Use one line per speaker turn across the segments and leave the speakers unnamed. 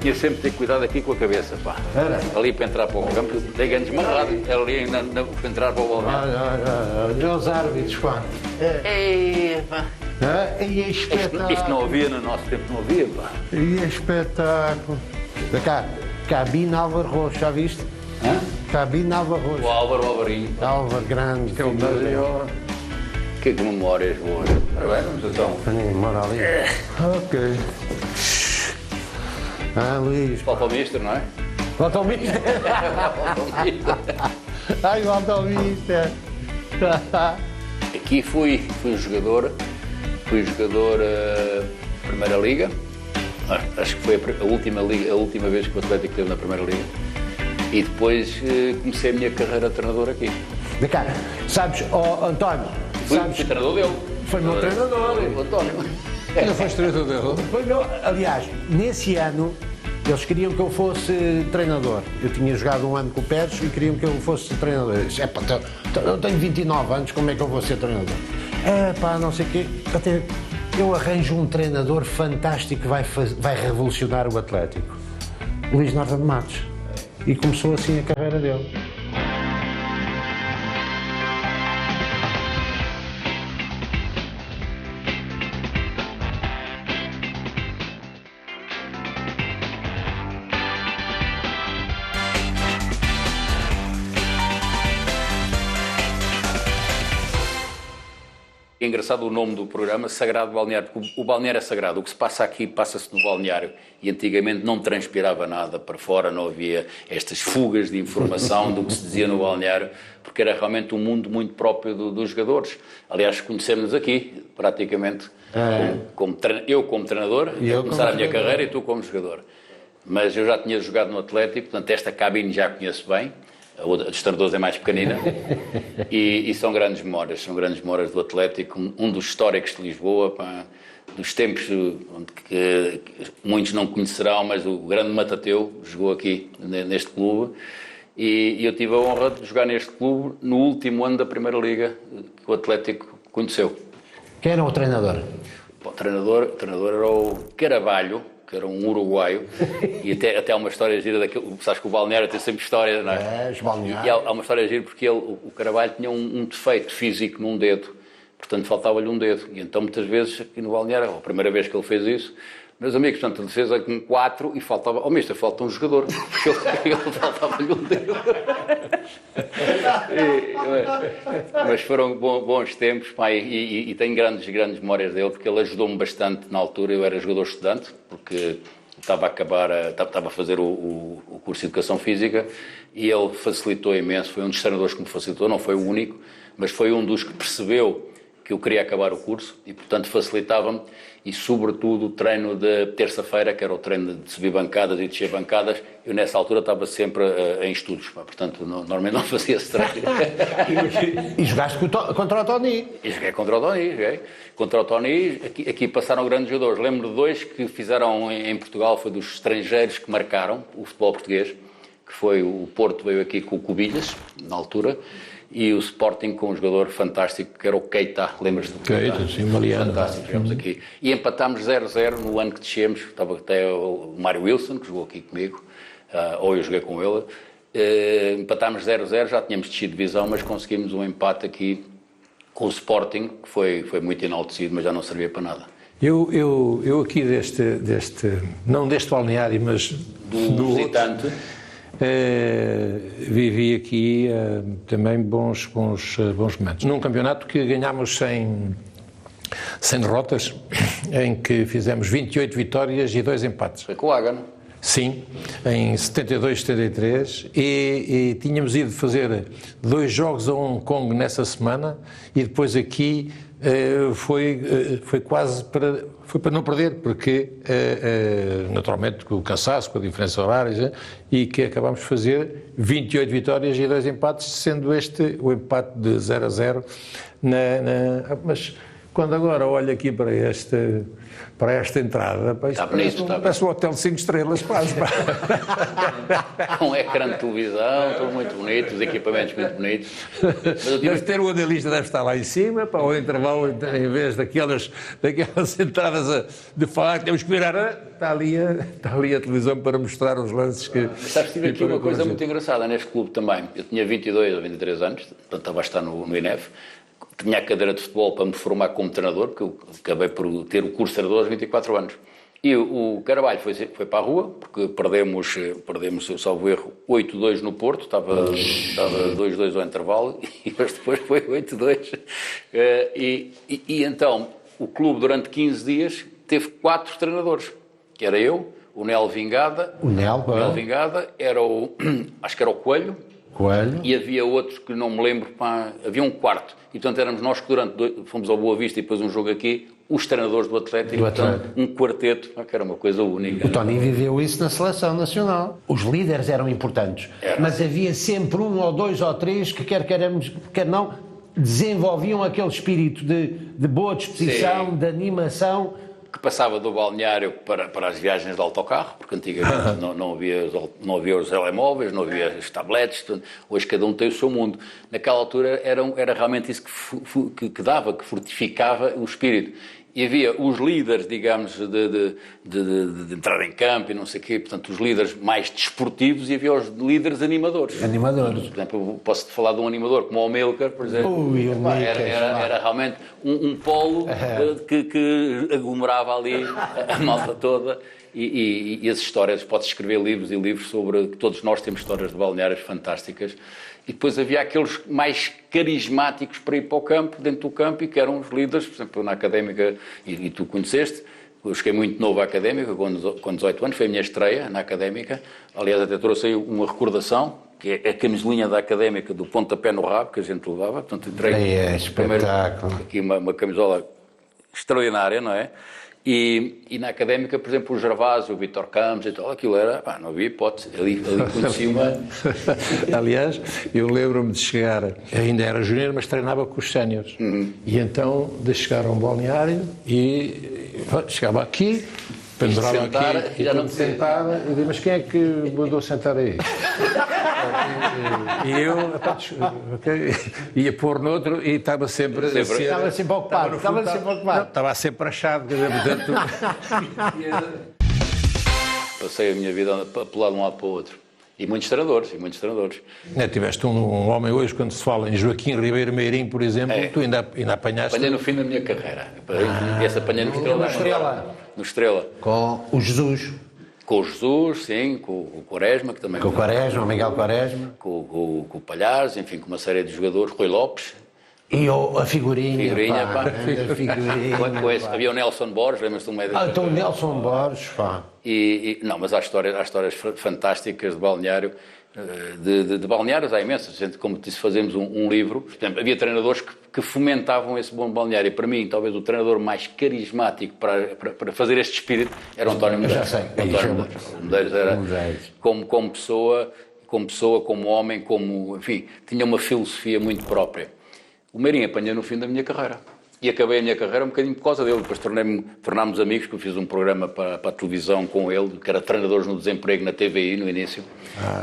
Tinha sempre de ter cuidado aqui com a cabeça, pá.
Era?
Ali para entrar para o campo, dei grande esmarrado. Ali para entrar para o balneário.
Olha os árbitros, pá.
Ei, pá.
E espetáculo.
Isto não havia no nosso tempo, não havia, pá.
E espetáculo. Da cá, Cabine Álvaro Roxo, já viste?
Hã?
Cabine Álvaro Roxo.
O Álvarinho.
Álvaro grande.
Que é o maior. Que memórias boas. Ora bem, vamos então.
Mora ali. Ok. Luís.
Falta o mister, não é?
Volta ao mister. Ai, volta ao mister.
Aqui fui jogador Primeira Liga. Acho que foi a última vez que o Atlético esteve na Primeira Liga. E depois comecei a minha carreira de treinador aqui.
De cá, sabes, António,
Fui
sabes,
treinador dele.
foi meu treinador.
O António.
Não foste treinador dele?
Foi meu, aliás, nesse ano, eles queriam que eu fosse treinador. Eu tinha jogado um ano com o Pérez e queriam que eu fosse treinador. Eu disse, eu tenho 29 anos, como é que eu vou ser treinador? Não sei o quê. Eu arranjo um treinador fantástico que vai revolucionar o Atlético. Luís Norte de Matos. E começou assim a carreira dele.
É engraçado o nome do programa, Sagrado Balneário, porque o balneário é sagrado. O que se passa aqui, passa-se no balneário. E antigamente não transpirava nada para fora, não havia estas fugas de informação do que se dizia no balneário, porque era realmente um mundo muito próprio dos jogadores. Aliás, conhecemos-nos aqui, praticamente, eu como treinador, a começar a minha carreira, e tu como jogador. Mas eu já tinha jogado no Atlético, portanto esta cabine já conheço bem. A dos treinadores é mais pequenina e são grandes memórias do Atlético, um dos históricos de Lisboa, pá, dos tempos que muitos não conhecerão, mas o grande Matateu jogou aqui neste clube e eu tive a honra de jogar neste clube no último ano da Primeira Liga que o Atlético conheceu.
Quem era o treinador?
O treinador era o Carvalho, que era um uruguaio, e até há uma história gira daquilo, sabes que o balneário tem sempre histórias, não é?
Os balneários.
E há uma história gira porque o Carvalho tinha um defeito físico num dedo, portanto faltava-lhe um dedo, e então muitas vezes aqui no balneário, a primeira vez que ele fez isso, meus amigos, portanto a defesa com 4 e faltava, mister, falta um jogador, porque ele faltava-lhe um dedo. Mas foram bons tempos, pá, e tenho grandes memórias dele, porque ele ajudou-me bastante na altura. Eu era jogador estudante, porque estava a fazer o curso de Educação Física, e ele facilitou imenso, foi um dos treinadores que me facilitou, não foi o único, mas foi um dos que percebeu que eu queria acabar o curso e, portanto, facilitava-me, e, sobretudo, o treino de terça-feira, que era o treino de subir bancadas e descer bancadas, eu, nessa altura, estava sempre em estudos, portanto, normalmente não fazia esse treino.
E jogaste contra o Tony?
E joguei contra o Tony, Contra o Tony, aqui passaram grandes jogadores. Lembro de 2 que fizeram em Portugal, foi dos estrangeiros que marcaram o futebol português, que foi o Porto, veio aqui com o Cubilhas, na altura, e o Sporting com um jogador fantástico, que era o Keita, lembras-te?
Keita, sim, Maliano.
Fantástico, jogamos aqui. E empatámos 0-0 no ano que descemos, estava até o Mário Wilson, que jogou aqui comigo, ou eu joguei com ele. Empatámos 0-0, já tínhamos descido de divisão, mas conseguimos um empate aqui com o Sporting, que foi muito enaltecido, mas já não servia para nada.
Eu aqui não deste balneário, mas
do visitante,
vivi aqui também bons momentos. Num campeonato que ganhámos sem derrotas, em que fizemos 28 vitórias e 2 empates.
Foi com o Ágano.
Sim, em 72, 73, e tínhamos ido fazer 2 jogos a Hong Kong nessa semana, e depois aqui foi quase para não perder, porque naturalmente com o cansaço, com a diferença horária, e que acabámos de fazer 28 vitórias e 2 empates, sendo este o empate de 0-0, mas quando agora olho aqui para esta entrada, pá, isto parece um hotel de 5 estrelas, quase.
Um ecrã de televisão, tudo muito bonito, os equipamentos muito bonitos.
Deve ter o analista, deve estar lá em cima, para o intervalo, em vez daquelas entradas de falar, temos que virar. Está ali a televisão para mostrar os lances que...
Sabes, tive aqui uma coisa muito engraçada neste clube também. Eu tinha 22 ou 23 anos, portanto estava a estar no INEF. Tinha a cadeira de futebol para me formar como treinador, porque eu acabei por ter o curso de treinador aos 24 anos. E o Carvalho foi para a rua, porque perdemos salvo erro, 8-2 no Porto, estava 2-2 ao intervalo, e depois foi 8-2. E então, o clube durante 15 dias teve 4 treinadores, que era eu, o Nel Vingada, era acho que era o Coelho, e havia outros que não me lembro, havia um quarto, e portanto éramos nós que fomos ao Boa Vista e depois um jogo aqui, os treinadores do Atlético, portanto, um quarteto, que era uma coisa única.
O Tony viveu isso na seleção nacional. Os líderes eram importantes, mas havia sempre um ou dois ou três que quer queiramos, quer não, desenvolviam aquele espírito de boa disposição, de animação,
que passava do balneário para as viagens de autocarro, porque antigamente não havia os telemóveis, não havia os tabletes, portanto, hoje cada um tem o seu mundo. Naquela altura era realmente isso que fortificava o espírito. E havia os líderes, digamos, de entrar em campo e não sei o quê, portanto, os líderes mais desportivos, e havia os líderes animadores. Por exemplo, eu posso-te falar de um animador como o Milker, por exemplo. Era realmente um polo que aglomerava ali a malta toda. E as histórias, pode-se escrever livros e livros sobre... Todos nós temos histórias de balneários fantásticas. E depois havia aqueles mais carismáticos para ir para o campo, dentro do campo, e que eram os líderes, por exemplo, na Académica, e tu conheceste, eu cheguei muito novo à Académica, com 18 anos, foi a minha estreia na Académica. Aliás, até trouxe aí uma recordação, que é a camisolinha da Académica, do pontapé no rabo, que a gente levava. Portanto, entrei
espetáculo.
Aqui uma camisola extraordinária, não é? E na Académica, por exemplo, o Gervásio, o Vítor Campos e tal, aquilo era, não havia hipótese, ali conheci uma...
Aliás, eu lembro-me de chegar, ainda era júnior, mas treinava com os séniores, e então de chegar a um balneário e chegava aqui, pendurava aqui, e já não me sentava, e dizia, mas quem é que mandou sentar aí? E eu ia pôr noutro e estava sempre
ocupado.
Estava sempre achado, quer dizer, portanto...
Passei a minha vida a pular de um lado para o outro. E muitos treinadores.
Tiveste um homem hoje, quando se fala em Joaquim Ribeiro Meirinho, por exemplo, tu ainda apanhaste...
Apanhei no fim da minha carreira. Esse apanhei no Estrela. No Estrela.
Com o Jesus.
Com o Jesus, sim, com o Quaresma, que também...
Com o Quaresma, o Miguel Quaresma.
Com o Palhares, enfim, com uma série de jogadores, Rui Lopes.
E a figurinha.
Havia o Nelson Borges, lembras-te do médico?
Então o Nelson Borges, pá.
Não, mas há histórias fantásticas de balneário. De balneários há imensas. Como disse, fazemos um livro. Por exemplo, havia treinadores que fomentavam esse bom balneário. E para mim, talvez o treinador mais carismático para fazer este espírito era o António Medeiros.
Já sei.
O Medeiros era, como pessoa, como homem, enfim, tinha uma filosofia muito própria. O Meirinho apanhou no fim da minha carreira. E acabei a minha carreira um bocadinho por causa dele. Depois tornámos amigos, que eu fiz um programa para a televisão com ele, que era Treinadores no Desemprego na TVI, no início.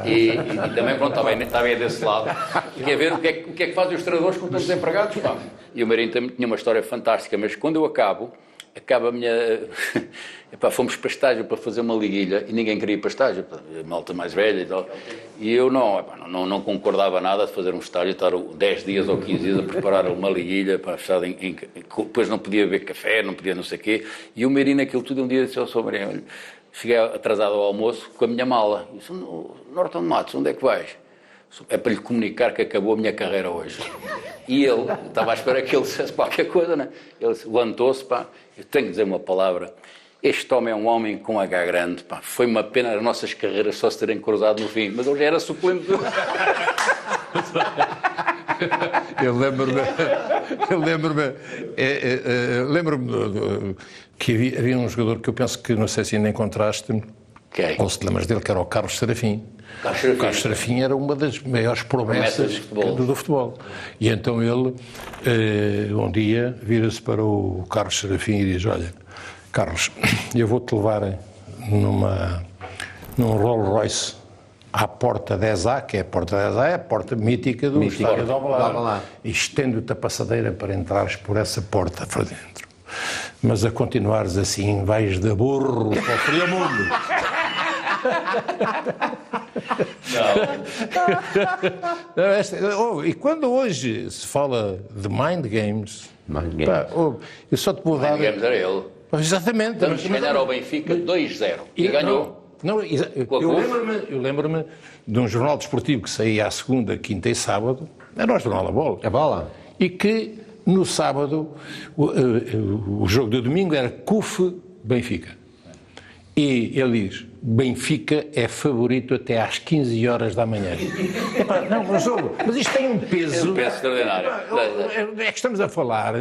E também, pronto, estava aí desse lado. E quer ver o que é que fazem os treinadores quando estão desempregados? Pá. E o Meirinho também tinha uma história fantástica, mas quando eu acaba a minha... fomos para estágio para fazer uma liguilha e ninguém queria ir para estágio, a malta mais velha e tal. E eu não concordava nada de fazer um estágio, estar 10 dias ou 15 dias a preparar uma liguilha para fechar depois não podia beber café, não podia não sei o quê. E o Meirinho, aquilo tudo, um dia disse ao Sr. Meirinho, cheguei atrasado ao almoço com a minha mala. E disse, Norton Matos, onde é que vais? É para lhe comunicar que acabou a minha carreira hoje. E ele, estava à espera que ele dissesse qualquer coisa, né? Ele levantou-se, eu tenho que dizer uma palavra. Este homem é um homem com H grande, foi uma pena as nossas carreiras só se terem cruzado no fim, mas ele já era suplente.
Eu lembro-me que havia um jogador que eu penso que, não sei se ainda encontraste,
Ok.
Ou se te lembras dele, que era o Carlos Serafim.
Carlos
O Carlos Serafim era uma das maiores promessas do futebol. E então ele, um dia, vira-se para o Carlos Serafim e diz: olha, Carlos, eu vou-te levar num Rolls Royce à porta 10A, que é a porta 10A, é a porta mítica do estádio de Alvalade. E estendo-te a passadeira para entrares por essa porta para dentro. Mas a continuares assim, vais de burro para o frio mundo. Não. E quando hoje se fala de mind games, pá, eu só te vou dar...
Mind games era ele.
Exatamente.
Vamos ganhar ao Benfica 2-0 e ganhou.
Eu lembro-me de um jornal desportivo que saía à segunda, quinta e sábado, era o jornal A Bola.
A Bola?
E que no sábado o jogo de domingo era CUF-Benfica. E ele diz: Benfica é favorito até às 15 horas da manhã. Epá, não, mas isto tem um peso.
É um peso extraordinário.
É que estamos a falar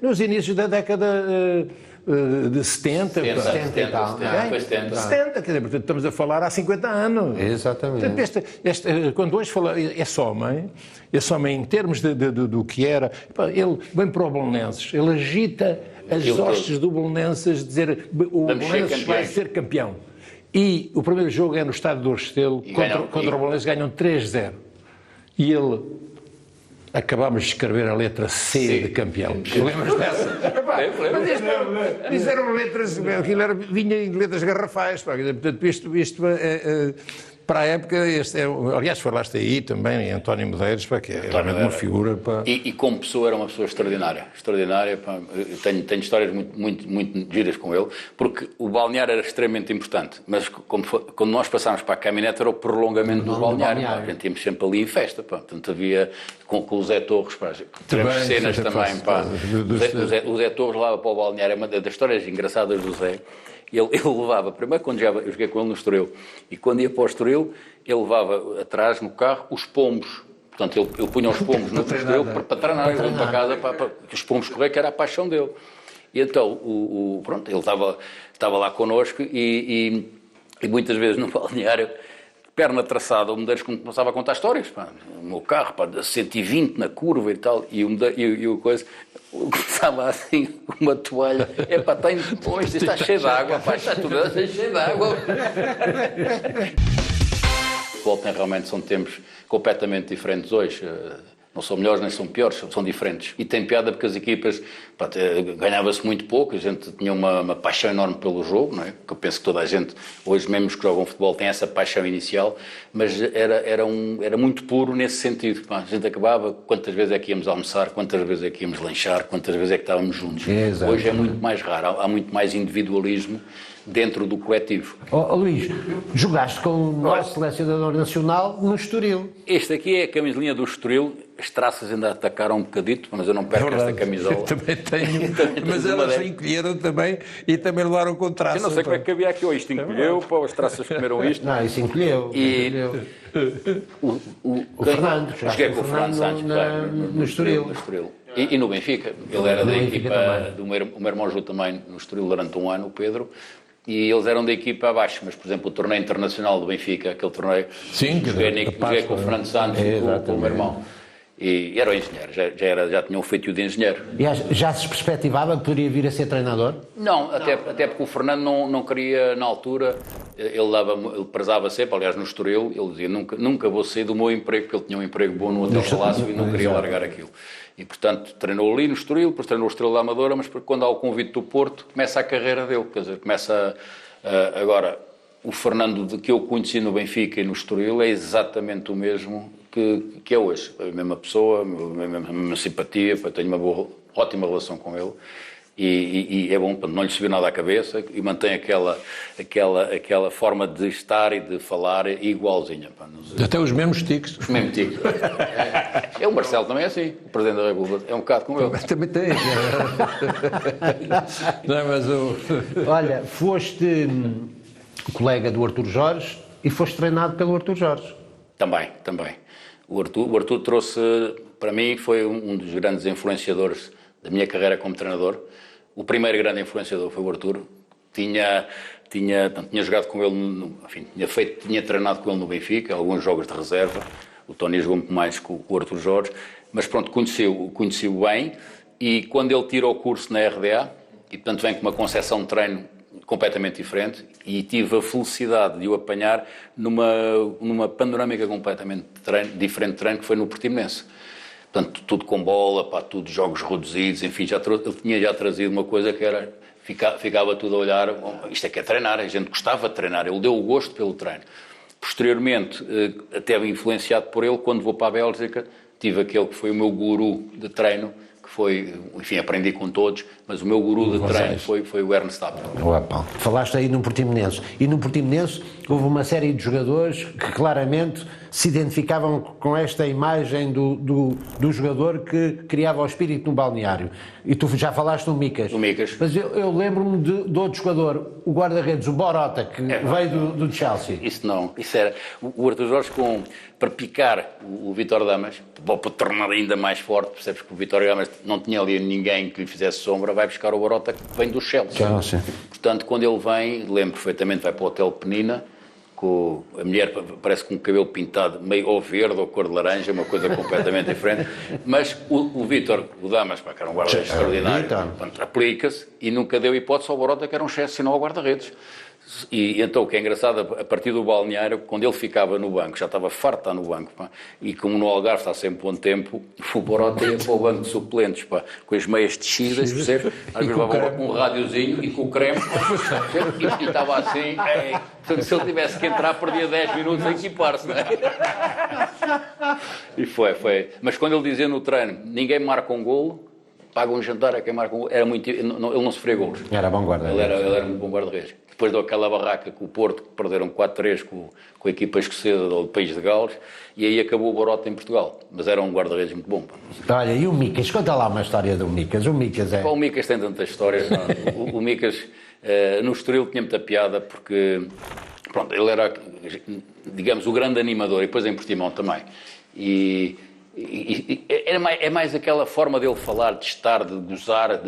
nos inícios da década de 70
e tal. Foi 70.
70, quer dizer, portanto, estamos a falar há 50 anos.
Exatamente.
Portanto, quando hoje fala, esse homem, em termos do que era, ele vem para o Belenenses, ele agita as hostes do Belenenses, dizer o Belenenses vai ser campeão. E o primeiro jogo é no estádio do Restelo, contra o Belenenses, ganham 3-0. E ele... Acabámos de escrever a letra C de campeão. Lembras dessa? Mas isto eram letras, aquilo vinha em letras garrafais. Portanto, isto para a época, aliás, falaste aí também, em António Medeiros, que é realmente uma figura.
E como pessoa, era uma pessoa extraordinária. Eu tenho histórias muito giras com ele, porque o balneário era extremamente importante, mas quando nós passámos para a caminhonete era o prolongamento do balneário. A gente íamos sempre ali em festa, portanto havia com o Zé Torres, tivemos cenas também. O Zé Torres levava para o balneário, uma das histórias engraçadas do Zé. Ele levava, primeiro quando eu joguei com ele no Estoril, e quando ia para o Estoril, ele levava atrás no carro os pombos. Portanto, ele punha os pombos no Estoril para treinar, ele para casa, para os pombos correr, que era a paixão dele. E então, pronto, ele estava lá connosco e muitas vezes no balneário, perna traçada, o Medeiros começava a contar histórias, o meu carro, a 120 na curva e tal, e o coisa... Começava assim, uma toalha, isto está cheio de água, está tudo cheio de água. Realmente são tempos completamente diferentes hoje. Não são melhores nem são piores, são diferentes. E tem piada porque as equipas, ganhava-se muito pouco, a gente tinha uma paixão enorme pelo jogo, não é? Porque eu penso que toda a gente, hoje mesmo os que jogam futebol, tem essa paixão inicial, mas era muito puro nesse sentido. A gente acabava, quantas vezes é que íamos almoçar, quantas vezes é que íamos lanchar, quantas vezes é que estávamos juntos. Exato. Hoje é muito mais raro, há muito mais individualismo dentro do coletivo.
Luís, jogaste com o nosso selecionador nacional no Estoril.
Este aqui é a camisolinha do Estoril. As traças ainda atacaram um bocadito, mas eu não perco esta camisola.
Eu também tenho, mas elas se encolheram também e também levaram com traças.
Eu não sei como é que havia aqui, isto encolheu, as traças comeram isto.
Não, isso encolheu.
O Fernando, joguei com o Fernando Santos
no Estoril.
E no Benfica. Ele era da equipa do meu irmão Ju também no Estoril durante um ano, o Pedro. E eles eram da equipa abaixo, mas, por exemplo, o torneio internacional do Benfica, aquele torneio, joguei com o Fernando Santos e com o meu irmão. E era o engenheiro, já tinha um feitio de engenheiro.
E já se perspectivava que poderia vir a ser treinador?
Não, até porque o Fernando não queria, na altura, ele prezava sempre, aliás, no Estoril, ele dizia, nunca vou sair do meu emprego, porque ele tinha um emprego bom no Hotel Palácio e não queria largar aquilo. E, portanto, treinou ali no Estoril, depois treinou o Estrela da Amadora, mas quando há o convite do Porto, começa a carreira dele, quer dizer, agora, o Fernando que eu conheci no Benfica e no Estoril é exatamente o mesmo que é hoje. A mesma pessoa, a mesma simpatia, tenho uma ótima relação com ele e é bom, não lhe subiu nada à cabeça e mantém aquela forma de estar e de falar igualzinha.
Até os mesmos tiques.
Os mesmos tiques. O Marcelo também é assim, o Presidente da República, é um bocado como ele.
Também tem.
Não, mas
Olha, foste colega do Artur Jorge e foste treinado pelo Artur Jorge.
Também. O Artur trouxe, para mim, foi um dos grandes influenciadores da minha carreira como treinador. O primeiro grande influenciador foi o Artur. Tinha tinha jogado com ele, enfim, tinha treinado com ele no Benfica, alguns jogos de reserva. O Tony jogou muito mais com o Arthur Jorge, mas pronto, conheci-o bem, e quando ele tira o curso na RDA, e portanto vem com uma concepção de treino completamente diferente, e tive a felicidade de o apanhar numa panorâmica completamente diferente de treino, que foi no Portimonense. Portanto, tudo com bola, tudo jogos reduzidos, enfim, ele tinha já trazido uma coisa que era, ficava tudo a olhar, isto é que é treinar, a gente gostava de treinar, ele deu o gosto pelo treino. Posteriormente, até influenciado por ele, quando vou para a Bélgica, tive aquele que foi o meu guru de treino, que foi, enfim, aprendi com todos, mas o meu guru de treino foi o Ernst Happel.
Falaste aí no Portimonense, e no Portimonense houve uma série de jogadores que claramente se identificavam com esta imagem do jogador que criava o espírito no balneário. E tu já falaste no Micas.
O Micas.
Mas eu lembro-me de outro jogador, o guarda-redes, o Borota, que veio do Chelsea.
Isso não, isso era o Arthur Jorge para picar o Vítor Damas, para tornar ainda mais forte, percebes que o Vítor Damas não tinha ali ninguém que lhe fizesse sombra, vai buscar o Borota que vem do Chelsea. Portanto, quando ele vem, lembro perfeitamente, vai para o Hotel Penina, a mulher parece com o cabelo pintado meio ou verde ou cor de laranja, uma coisa completamente diferente, mas o Vítor, o Damas, que era um guarda-redes extraordinário, aplica-se e nunca deu hipótese ao Borota, que era um excepcional guarda-redes. E então o que é engraçado, a partir do balneário, quando ele ficava no banco, já estava farto de estar no banco, e como no Algarve está sempre bom tempo, o Borota ia para o banco de suplentes, com as meias descidas, percebe? Às vezes levava um rádiozinho e com o creme, e estava assim, portanto, se ele tivesse que entrar, perdia 10 minutos a equipar-se, não é? E foi. Mas quando ele dizia no treino, ninguém marca um golo, paga um jantar a quem marca um golo, ele não sofria golos.
Era bom guarda-redes.
Ele era um bom guarda-redes. Depois daquela barraca com o Porto, que perderam 4-3 com a equipa escocesa do País de Gales, e aí acabou o Borota em Portugal. Mas era um guarda-redes muito bom.
Olha, e o Micas? Conta lá uma história do Micas. O Micas
o Micas tem tantas histórias. O Micas, no Estoril, tinha muita piada, porque pronto, ele era, digamos, o grande animador, e depois em Portimão também. É mais aquela forma dele falar, de estar, de gozar,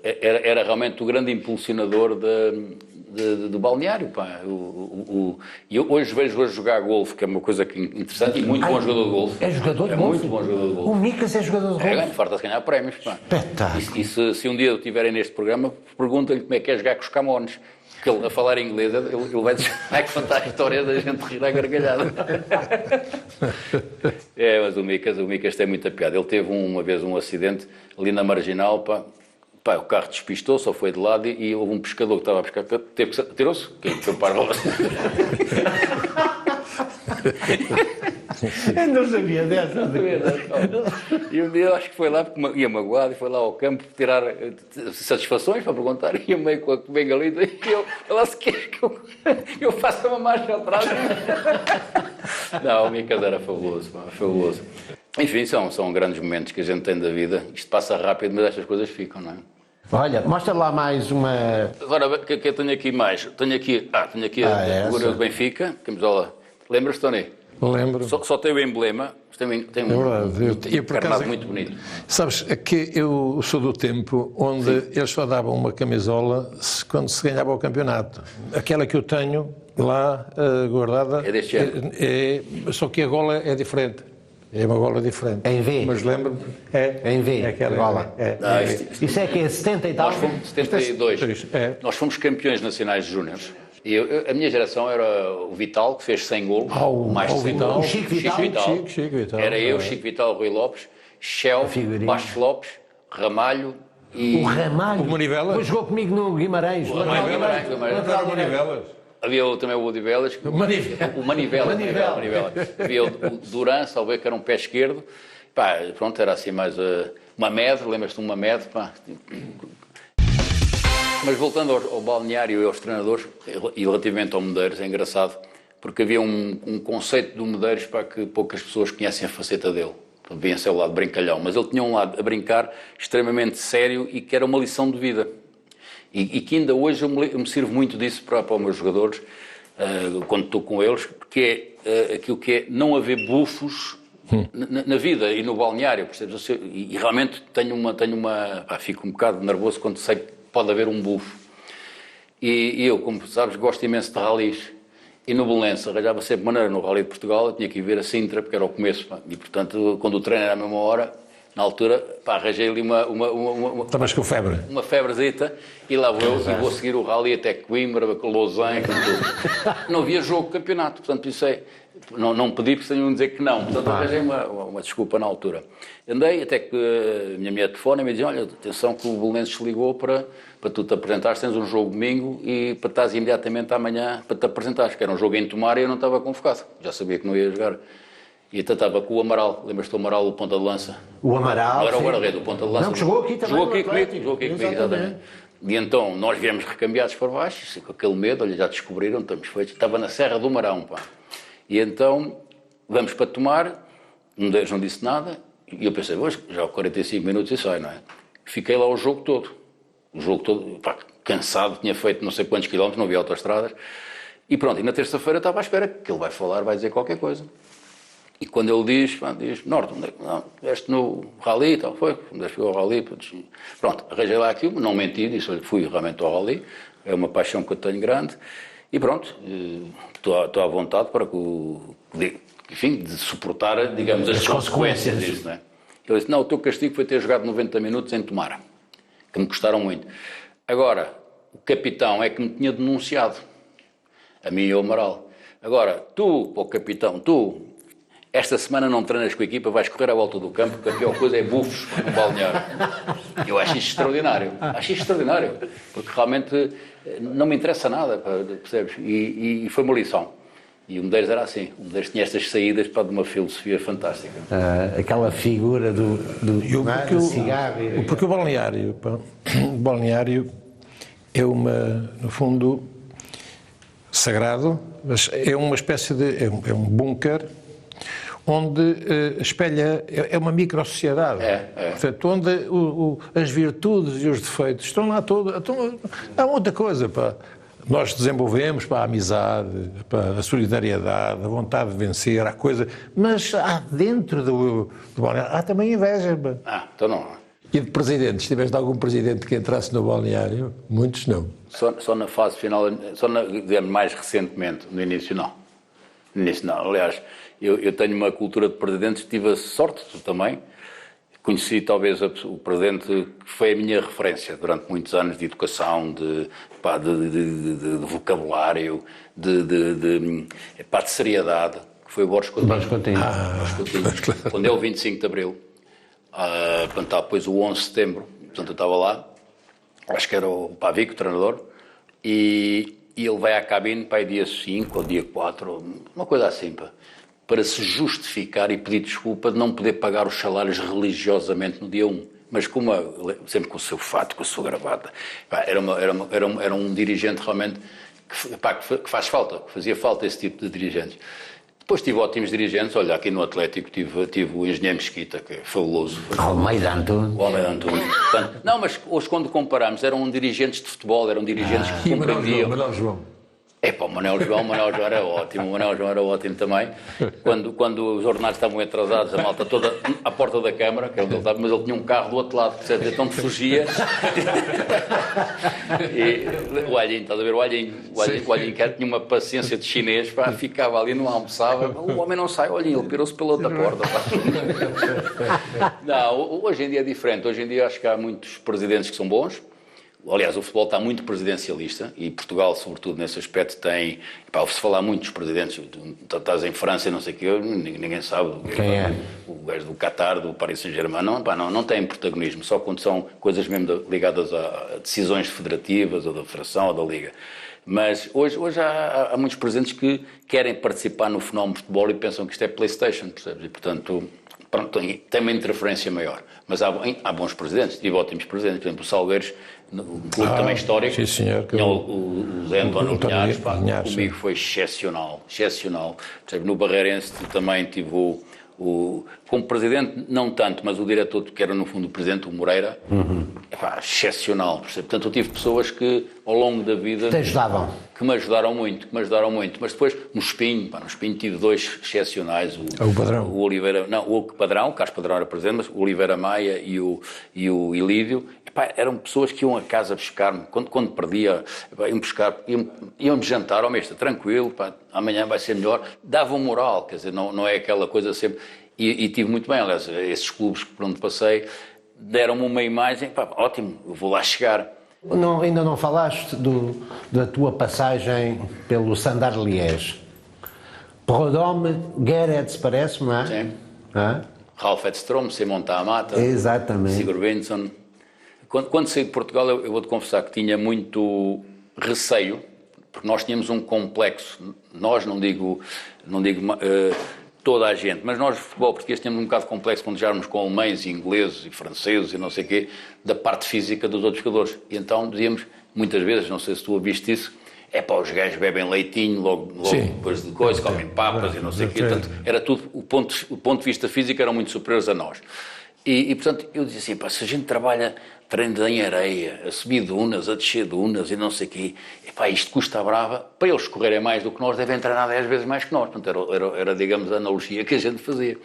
era realmente o grande impulsionador do balneário. E eu hoje vejo jogar golfe, que é uma coisa interessante, e muito bom jogador de golfe.
É jogador de golfe?
Muito bom jogador de golfe.
O Micas é jogador de golfe?
Farta-se ganhar prémios.
Espetáculo.
E se um dia eu estiverem neste programa, pergunta-lhe como é que é jogar com os Camões. Que ele, a falar inglês, ele vai contar a história da gente rir à gargalhada. Mas o Micas tem muita piada. Ele teve uma vez um acidente ali na Marginal, o carro despistou, só foi de lado, e houve um pescador que estava a pescar, tirou-se? Quem foi para a
Eu não sabia dessa.
E um dia acho que foi lá, porque ia magoado, e foi lá ao campo tirar satisfações para perguntar, e eu meio com a bengalita, e eu lá se quer que eu faça uma marcha atrás. Não, o Micas era fabuloso, fabuloso. Enfim, são grandes momentos que a gente tem da vida. Isto passa rápido, mas estas coisas ficam, não é?
Olha, mostra lá mais uma...
Agora, o que eu tenho aqui mais? Tenho aqui a figura do Benfica, camisola. Lembras-te, Tony?
Lembro.
Só tem o emblema, tem um carnado muito bonito.
Sabes, que eu sou do tempo onde eles só davam uma camisola quando se ganhava o campeonato. Aquela que eu tenho lá guardada...
É deste ano?
Só que a gola é diferente. É uma gola diferente.
É em V?
Mas lembro-me...
É em V, aquela gola. Isso é que é 70 e tal?
Nós fomos 72. Nós fomos campeões nacionais de júniores. E a minha geração era o Vital, que fez 100 golos, mais de 100 golos.
Chico Vital.
Era eu, Chico Vital, Rui Lopes, Shell, Bastos Lopes, Ramalho e...
O Ramalho?
O Manivelas?
Depois jogou comigo no Guimarães.
O Manivelas.
Havia também o Odivelas. O Manivelas. Havia o Duran, salve que era um pé esquerdo. Pronto, era assim mais uma med, lembras-te de uma med? Mas voltando ao balneário e aos treinadores, e relativamente ao Medeiros, é engraçado, porque havia um conceito do Medeiros que poucas pessoas conhecem a faceta dele. Devia ser o lado brincalhão, mas ele tinha um lado a brincar extremamente sério e que era uma lição de vida. E que ainda hoje eu me sirvo muito disso para os meus jogadores, quando estou com eles, porque é aquilo que é não haver bufos na vida e no balneário, percebes? E realmente fico um bocado nervoso quando sei que pode haver um bufo. E eu, como sabes, gosto imenso de ralis. E no Belenenses arranjava sempre maneira, no Rally de Portugal, eu tinha que ir ver a Sintra, porque era o começo. Pá. E, portanto, quando o treino era à mesma hora, na altura, pá, arranjei ali
Estavas com febre?
Uma febrezita, e lá vou eu, e vou seguir o Rally até Coimbra, com Lausanne, com tudo. Não havia jogo de campeonato, portanto, pensei, não pedi, porque tenham de dizer que não. Portanto, arranjei uma desculpa na altura. Andei até que a minha mulher telefona e me dizia, olha, atenção que o Belenenses ligou para tu te apresentares, tens um jogo domingo e para estás imediatamente amanhã para te apresentares, que era um jogo em Tomar e eu não estava convocado, já sabia que não ia jogar. E até estava com o Amaral, lembras-te do Amaral, o ponta de lança?
O Amaral,
não era o guarda-redes, o ponta de lança.
Não, jogou aqui também.
Jogou aqui comigo, exatamente. E então nós viemos recambiados para baixo, com aquele medo, olha, já descobriram, estamos feitos, estava na Serra do Marão, pá. E então, vamos para Tomar, um deles não disse nada, e eu pensei, hoje já há 45 minutos e sai, não é? Fiquei lá o jogo todo, pá, cansado, tinha feito não sei quantos quilómetros, não havia autoestradas, e pronto, e na terça-feira estava à espera que ele vai falar, vai dizer qualquer coisa. E quando ele diz, Norte, onde é que não? Estiveste no Rally e tal, foi? Onde é que ao Rally? Pronto, arranjei lá aquilo, não menti, disse, olha, fui realmente ao Rally, é uma paixão que eu tenho grande, e pronto, estou à vontade para enfim, de suportar, digamos, as consequências disso, não é? Ele disse, não, o teu castigo foi ter jogado 90 minutos em Tomar, que me custaram muito. Agora, o capitão é que me tinha denunciado, a mim e ao Amaral. Agora, o capitão, esta semana não treinas com a equipa, vais correr à volta do campo, porque a pior coisa é bufos no balneário. Eu acho isto extraordinário, porque realmente não me interessa nada, percebes? E foi uma lição. E um deles era assim, um deles tinha estas saídas para de uma filosofia fantástica.
Aquela figura do cigarro.
Porque o balneário é no fundo, sagrado, mas é uma espécie de, é um bunker onde espelha, é uma micro-sociedade. Portanto, onde as virtudes e os defeitos estão lá todos. Há muita coisa, pá. Nós desenvolvemos a amizade, a solidariedade, a vontade de vencer, há coisa, mas há dentro do balneário, há também inveja. Pá.
Então não.
E de presidentes, tiveste algum presidente que entrasse no balneário? Muitos não.
Só na fase final, digamos, mais recentemente, no início não. Aliás, eu tenho uma cultura de presidentes, tive a sorte, tu também, conheci talvez o presidente que foi a minha referência durante muitos anos de educação, de vocabulário, de seriedade, que foi o Borges Coutinho. Quando é o 25 de Abril, depois o 11 de Setembro, portanto eu estava lá, acho que era o Pavico, o treinador, e ele vai à cabine para aí dia 5 ou dia 4, uma coisa assim, para se justificar e pedir desculpa de não poder pagar os salários religiosamente no dia 1. Mas sempre com o seu fato, com a sua gravata. Era um dirigente realmente que faz falta, que fazia falta esse tipo de dirigentes. Depois tive ótimos dirigentes, olha, aqui no Atlético tive o engenheiro Mesquita, que é fabuloso.
Almeida Antunes.
Portanto, não, mas hoje quando comparamos, eram dirigentes de futebol, eram dirigentes que compreendiam.
Manuel João.
O Manuel João era ótimo, o Manuel João era ótimo também. Quando os ordenados estavam atrasados, a malta toda à porta da Câmara, que é onde ele estava, mas ele tinha um carro do outro lado, então fugia. E o Alhinho, estás a ver, o Alhinho que tinha uma paciência de chinês, ficava ali, não almoçava, o homem não sai, olha, ele pirou-se pela outra porta. Não, hoje em dia é diferente, hoje em dia acho que há muitos presidentes que são bons. Aliás, o futebol está muito presidencialista e Portugal, sobretudo nesse aspecto, tem... ouve-se falar muito dos presidentes. Tu estás em França e não sei o quê, ninguém sabe.
Quem é?
O gajo do Qatar, do Paris Saint-Germain, não tem protagonismo, só quando são coisas mesmo ligadas a decisões federativas ou da federação ou da liga. Mas hoje há muitos presidentes que querem participar no fenómeno de futebol e pensam que isto é PlayStation, percebes? E, portanto... tem uma interferência maior, mas há bons presidentes, tive ótimos presidentes, por exemplo, o Salgueiros, um clube também histórico,
sim, senhor,
o Zé António Linhares, comigo foi excepcional, no Barreirense também tive como presidente, não tanto, mas o diretor que era no fundo o presidente, o Moreira, excepcional, portanto eu tive pessoas que ao longo da vida
Te ajudavam.
que me ajudaram muito. Mas depois, no Espinho tive 2 excepcionais.
O Padrão.
O Oliveira, não, o Padrão, o Carlos Padrão era presidente, mas o Oliveira Maia e o Ilídio, eram pessoas que iam a casa buscar-me, quando perdia, iam buscar, iam-me jantar, mestre, tranquilo, amanhã vai ser melhor, davam moral, quer dizer, não é aquela coisa sempre, e tive muito bem, aliás, esses clubes por onde passei, deram-me uma imagem, ótimo, eu vou lá chegar.
Ainda não falaste da tua passagem pelo Standard Liège. Prud'homme, Gerets, parece-me, não é?
Sim.
Ah?
Ralf Edstrom, Simon Tamata,
Exatamente.
Sigurd Benson. Quando saí de Portugal, eu vou-te confessar que tinha muito receio, porque nós tínhamos um complexo, nós não digo toda a gente, mas nós, futebol português, tínhamos um bocado de complexo quando jogávamos com alemães, ingleses e franceses e não sei o quê, da parte física dos outros jogadores. E então dizíamos, muitas vezes, não sei se tu ouviste isso, os gajos bebem leitinho logo depois de coisa, comem papas e não sei o quê. Portanto, era tudo, o ponto de vista físico eram muito superiores a nós. E portanto, eu dizia assim, se a gente trabalha treinos em areia, a subir dunas, a descer dunas e não sei o quê, isto custa a brava, para eles correrem mais do que nós, devem treinar 10 vezes mais que nós. Portanto, era digamos, a analogia que a gente fazia.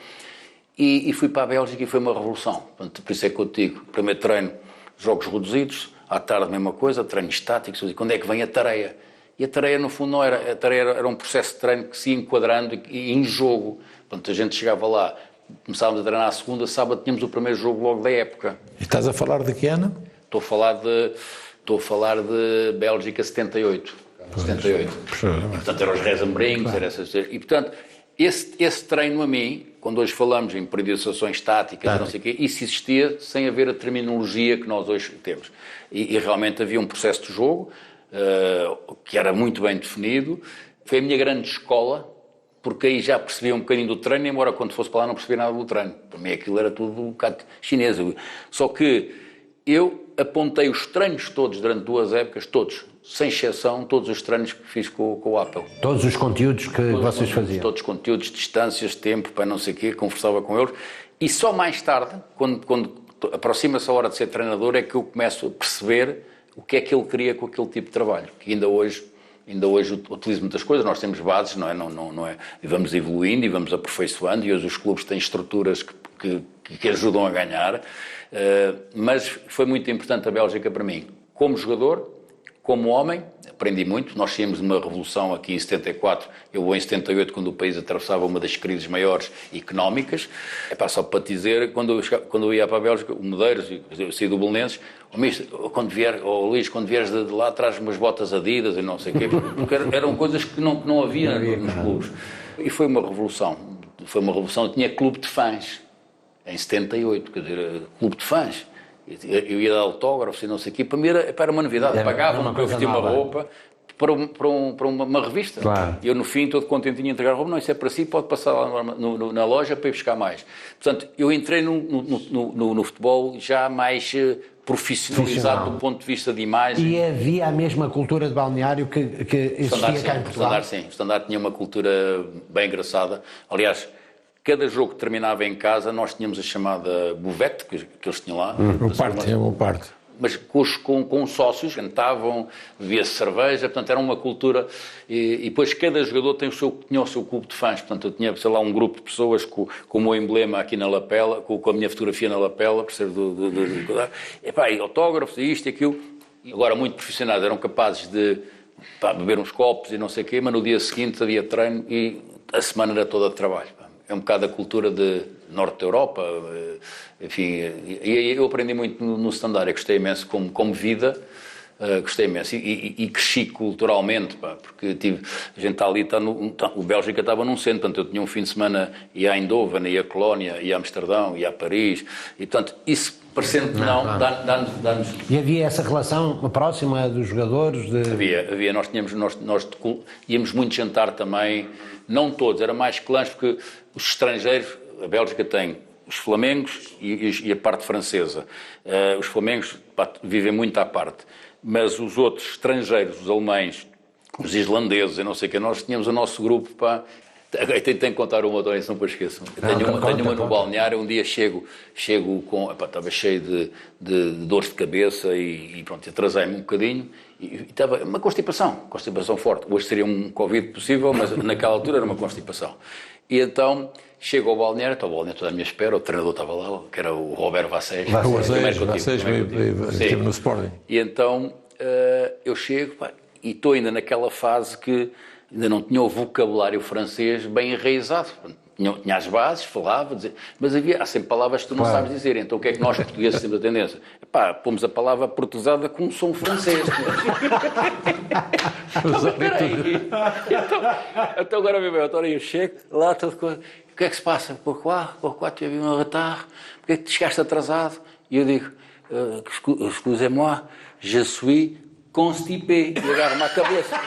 E fui para a Bélgica e foi uma revolução. Portanto, por isso é que eu te digo, primeiro treino, jogos reduzidos, à tarde a mesma coisa, treinos estáticos, e quando é que vem a tareia? E a tareia, no fundo, não era, a tareia era um processo de treino que se ia enquadrando e em jogo. Portanto, a gente chegava lá, começávamos a treinar à segunda, sábado tínhamos o primeiro jogo logo da época.
E estás a falar de que ano?
Estou a falar de Bélgica 78. 78. E, portanto, eram os Rezembrinhos, era essas coisas. E, portanto, esse treino a mim, quando hoje falamos em periodizações táticas, não sei o quê, isso existia sem haver a terminologia que nós hoje temos. E realmente havia um processo de jogo que era muito bem definido. Foi a minha grande escola, porque aí já percebia um bocadinho do treino, embora quando fosse para lá não percebia nada do treino. Para mim aquilo era tudo um bocado chinês. Só que eu apontei os treinos todos durante 2 épocas, todos, sem exceção, todos os treinos que fiz com o Apple.
Todos os conteúdos que vocês faziam?
Todos os conteúdos, distâncias, tempo, para não sei o quê, conversava com eles. E só mais tarde, quando aproxima-se a hora de ser treinador, é que eu começo a perceber o que é que ele queria com aquele tipo de trabalho. Que ainda hoje utilizo muitas coisas, nós temos bases, não é? E vamos evoluindo e vamos aperfeiçoando, e hoje os clubes têm estruturas que ajudam a ganhar, mas foi muito importante a Bélgica para mim. Como jogador, como homem, aprendi muito. Nós tínhamos uma revolução aqui em 74, eu vou em 78, quando o país atravessava uma das crises maiores económicas. Só para te dizer, quando eu ia para a Bélgica, o Medeiros, eu saí do Belenenses, Luís, quando vieres de lá, traz umas botas Adidas e não sei o quê, porque eram coisas que não havia nos clubes. E foi uma revolução. Eu tinha clube de fãs, em 78, quer dizer, clube de fãs. Eu ia dar autógrafos e não sei o quê, para mim era uma novidade. Pagavam para eu vestir uma roupa para uma revista.
Claro.
E eu, no fim, todo contentinho em entregar a roupa. Não, isso é para si, pode passar lá na loja para ir buscar mais. Portanto, eu entrei no futebol já mais profissionalizado do ponto de vista de imagem.
E havia a mesma cultura de balneário que existia cá em Portugal?
O Standard tinha uma cultura bem engraçada. Aliás, cada jogo que terminava em casa, nós tínhamos a chamada buvette, que eles tinham lá.
Uma parte.
Mas com sócios, cantavam, bebia-se cerveja, portanto era uma cultura. E depois cada jogador tinha o seu clube de fãs. Portanto eu tinha, sei lá, um grupo de pessoas com o meu emblema aqui na lapela, com a minha fotografia na lapela, por ser e autógrafos, e isto e aquilo. E agora muito profissionais, eram capazes de beber uns copos e não sei o quê, mas no dia seguinte havia treino e a semana era toda de trabalho. É um bocado a cultura de norte da Europa, enfim, e eu aprendi muito no Standard, eu gostei imenso como vida, gostei imenso, e cresci culturalmente, porque a gente está ali, o Bélgica estava num centro, portanto eu tinha um fim de semana, ia a Eindhoven, ia a Colónia, ia a Amsterdão, ia a Paris, e portanto isso, parecendo que não, dá-nos...
E havia essa relação próxima dos jogadores?
Havia, nós íamos muito jantar também, não todos, era mais clãs, porque os estrangeiros, a Bélgica tem os flamengos e a parte francesa. Os flamengos vivem muito à parte, mas os outros estrangeiros, os alemães, os islandeses, eu não sei o que, nós tínhamos o nosso grupo, Tenho que contar uma, António, se não depois esqueço. Tenho uma no balneário, um dia chego com... estava cheio de dores de cabeça e pronto, atrasei-me um bocadinho e estava uma constipação forte. Hoje seria um Covid possível, mas naquela altura era uma constipação. E então chego ao balneário, estava o balneário toda à minha espera, o treinador estava lá, que era o Roberto Vacés.
Vacés esteve no Sporting.
E então eu chego e estou ainda naquela fase que ainda não tinha o vocabulário francês bem enraizado. Tinha as bases, falava, dizia, mas há sempre palavras que tu não sabes dizer. Então o que é que nós portugueses temos a tendência? Pomos a palavra portuguesada com um som francês. Então agora, meu António, eu chego lá, todo coisa. O que é que se passa? Pourquoi tu as vu un retard? Porquê que chegaste atrasado? E eu digo, excusez-moi, je suis constipé. E agarro-me à cabeça.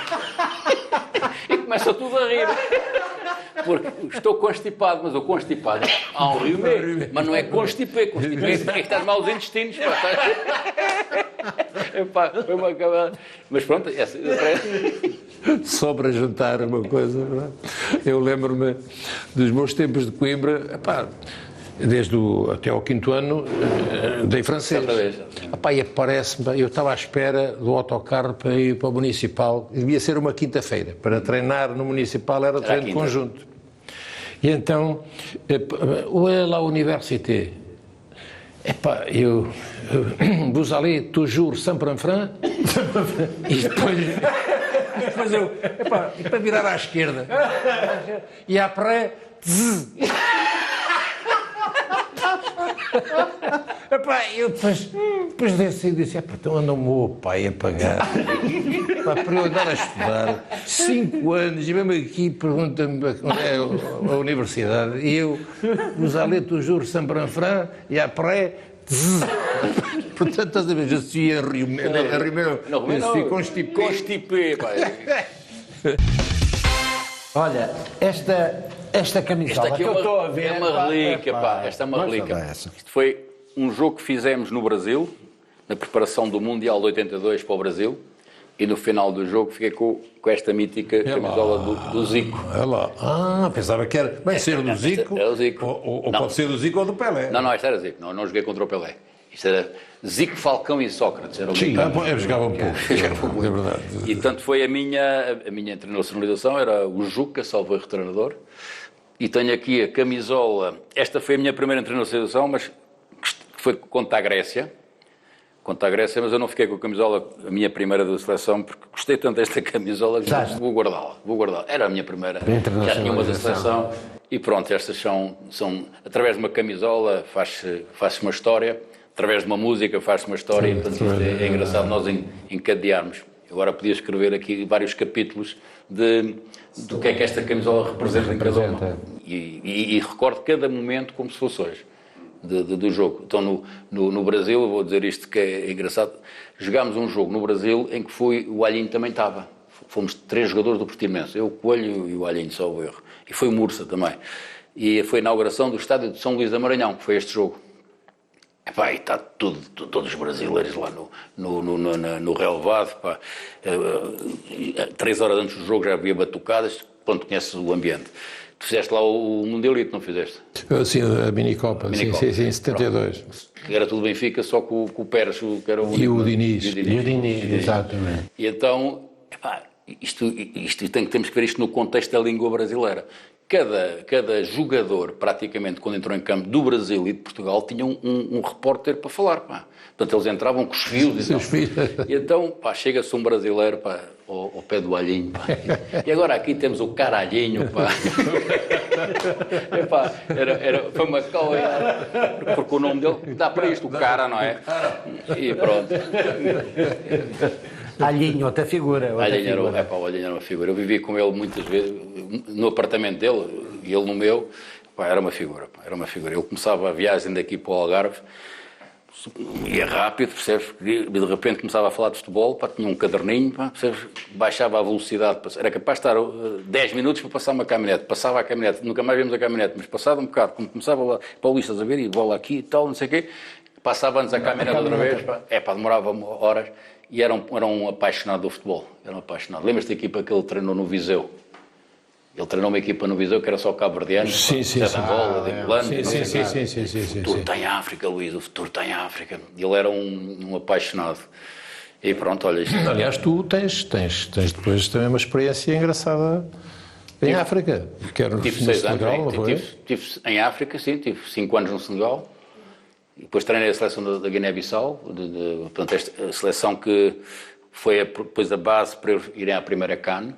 E começa tudo a rir. Porque estou constipado, mas o constipado há um reume, mas não é constipé. Constipé é que estás mal os intestinos. Foi uma acabada. Mas pronto,
Só para jantar uma coisa, não é? Eu lembro-me dos meus tempos de Coimbra, até ao 5º ano, dei francês. E aparece-me, eu estava à espera do autocarro para ir para o Municipal, devia ser uma quinta-feira, para treinar no Municipal era treino conjunto. E então, où est la université? Vous allez toujours Saint-Pranfran? E depois eu, para virar à esquerda. E après, eu depois disse, então anda o meu pai a pagar para eu andar a estudar 5 anos e mesmo aqui pergunta-me onde é a universidade e eu, vous allez toujours Saint-Pranfran e après, portanto, estás a ver, je suis enrhumé, je suis constipé.
Olha, esta camisola
que eu estou a ver é uma relíquia, esta é uma relíquia. Isto foi um jogo que fizemos no Brasil, na preparação do Mundial de 82 para o Brasil, e no final do jogo fiquei com esta mítica camisola do Zico.
Pensava que era, bem, ser do Zico,
era o Zico.
Ou pode ser do Zico ou do Pelé.
Não, esta era Zico, não joguei contra o Pelé. Isto era Zico, Falcão e Sócrates. Era o Zico.
Eu jogava um pouco, é verdade.
E tanto foi a minha internacionalização, era o Juca, salvo erro, treinador, e tenho aqui a camisola, esta foi a minha primeira internacionalização, mas foi contra a Grécia, mas eu não fiquei com a camisola, a minha primeira da seleção, porque gostei tanto desta camisola que vou guardá-la. Era a minha primeira, já tinha uma da seleção, e pronto, estas são através de uma camisola faz-se uma história, através de uma música faz-se uma história, e portanto isto é engraçado nós encadearmos. Agora podia escrever aqui vários capítulos do que é que esta camisola representa em cada uma. E recordo cada momento como se fosse hoje. Do jogo. Então no Brasil, eu vou dizer isto que é engraçado, jogámos um jogo no Brasil em que o Alhinho também estava. Fomos 3 jogadores do Portimonense, eu, o Coelho e o Alhinho, só o erro. E foi o Mursa também. E foi a inauguração do estádio de São Luís da Maranhão, que foi este jogo. E está todos os brasileiros lá no relevado. 3 horas antes do jogo já havia batucadas, pronto, conheces o ambiente. Tu fizeste lá o Mundialito, não fizeste?
Sim, a Minicopa, sim, em 72.
Pronto. Era tudo Benfica, só com o Pérez, que era o...
E o Diniz.
Exatamente.
E então, temos que ver isto no contexto da língua brasileira. Cada jogador, praticamente, quando entrou em campo do Brasil e de Portugal, tinha um repórter para falar, Portanto, eles entravam com os fios e então, chega-se um brasileiro, ao pé do Alhinho, E agora aqui temos o Caralhinho, foi uma coisa, porque o nome dele dá para isto, o cara, não é? E pronto.
Alhinho, outra figura.
O Alhinho era uma figura. Eu vivi com ele muitas vezes, no apartamento dele, e ele no meu. Era uma figura. Ele começava a viagem daqui para o Algarve, ia rápido, percebes? De repente começava a falar de futebol, tinha um caderninho, percebes? Baixava a velocidade, era capaz de estar 10 minutos para passar uma caminhonete. Passava a caminhonete, nunca mais vimos a caminhonete, mas passava um bocado, como começava lá, paulistas a ver, e bola aqui e tal, não sei o quê, passava-nos a caminhonete outra vez, demorava horas. E era um apaixonado do futebol. Lembras-te da equipa que ele treinou no Viseu? Ele treinou uma equipa no Viseu que era só cabo-verdianos,
Sim.
de Angola, de Holanda.
Sim.
O futuro está em África, Luís, o futuro está em África. Ele era um apaixonado. E pronto, olha isto.
Aliás, tu tens depois também uma experiência engraçada em África.
Tive 6 anos, tive em África, sim, tive 5 anos no Senegal. E depois treinei a seleção da Guiné-Bissau, portanto, esta seleção que foi depois a base para irem à primeira CAN.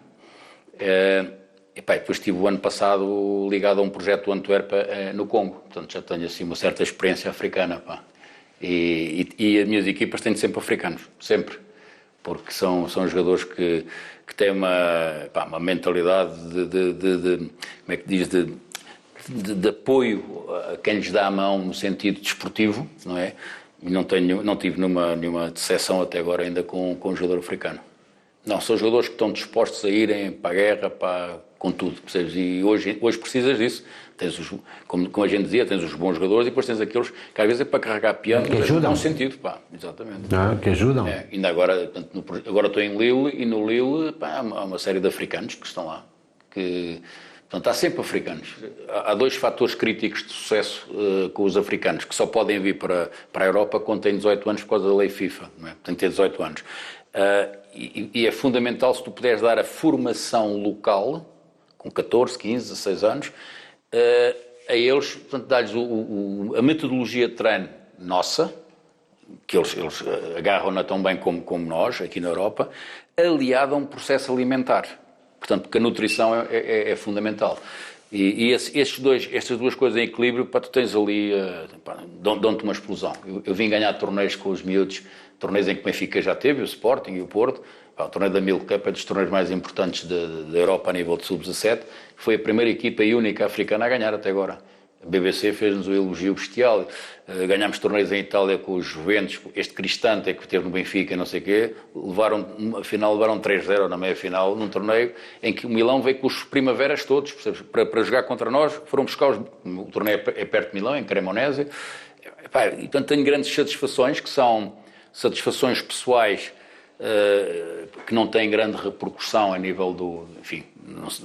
E depois estive o ano passado ligado a um projeto do Antuérpia no Congo, portanto já tenho assim uma certa experiência africana. Pá. E as minhas equipas têm sempre africanos, sempre, porque são jogadores que têm uma mentalidade de como é que diz, de apoio a quem lhes dá a mão no sentido desportivo, não é? E não tive nenhuma decepção até agora ainda com um jogador africano. Não, são jogadores que estão dispostos a irem para a guerra, com tudo, percebes? E hoje precisas disso. Tens como a gente dizia, tens os bons jogadores e depois tens aqueles que às vezes é para carregar piano,
que ajudam.
Não sentido, exatamente.
Que ajudam.
Ainda agora estou em Lille e no Lille há uma série de africanos que estão lá. Portanto, há sempre africanos. Há 2 fatores críticos de sucesso com os africanos, que só podem vir para a Europa quando têm 18 anos por causa da lei FIFA. Não é? Tem que ter 18 anos. E é fundamental, se tu puderes dar a formação local, com 14, 15, 16 anos, a eles, portanto, dar-lhes a metodologia de treino nossa, que eles agarram-na tão bem como nós, aqui na Europa, aliada a um processo alimentar. Portanto, porque a nutrição é fundamental. E estas 2 coisas em equilíbrio, tu tens ali, dão-te uma explosão. Eu vim ganhar torneios com os miúdos, torneios em que o Benfica já teve, o Sporting e o Porto. O torneio da Milk Cup é dos torneios mais importantes da Europa a nível de sub-17. Foi a primeira equipa e única africana a ganhar até agora. A BBC fez-nos um elogio bestial. Ganhámos torneios em Itália com os Juventus, este Cristante que teve no Benfica, não sei o quê. Afinal levaram 3-0 na meia-final, num torneio em que o Milão veio com os primaveras todos, para jogar contra nós. Foram buscar o torneio é perto de Milão, em Cremonese. E, portanto, tenho grandes satisfações, que são satisfações pessoais, que não têm grande repercussão a nível enfim,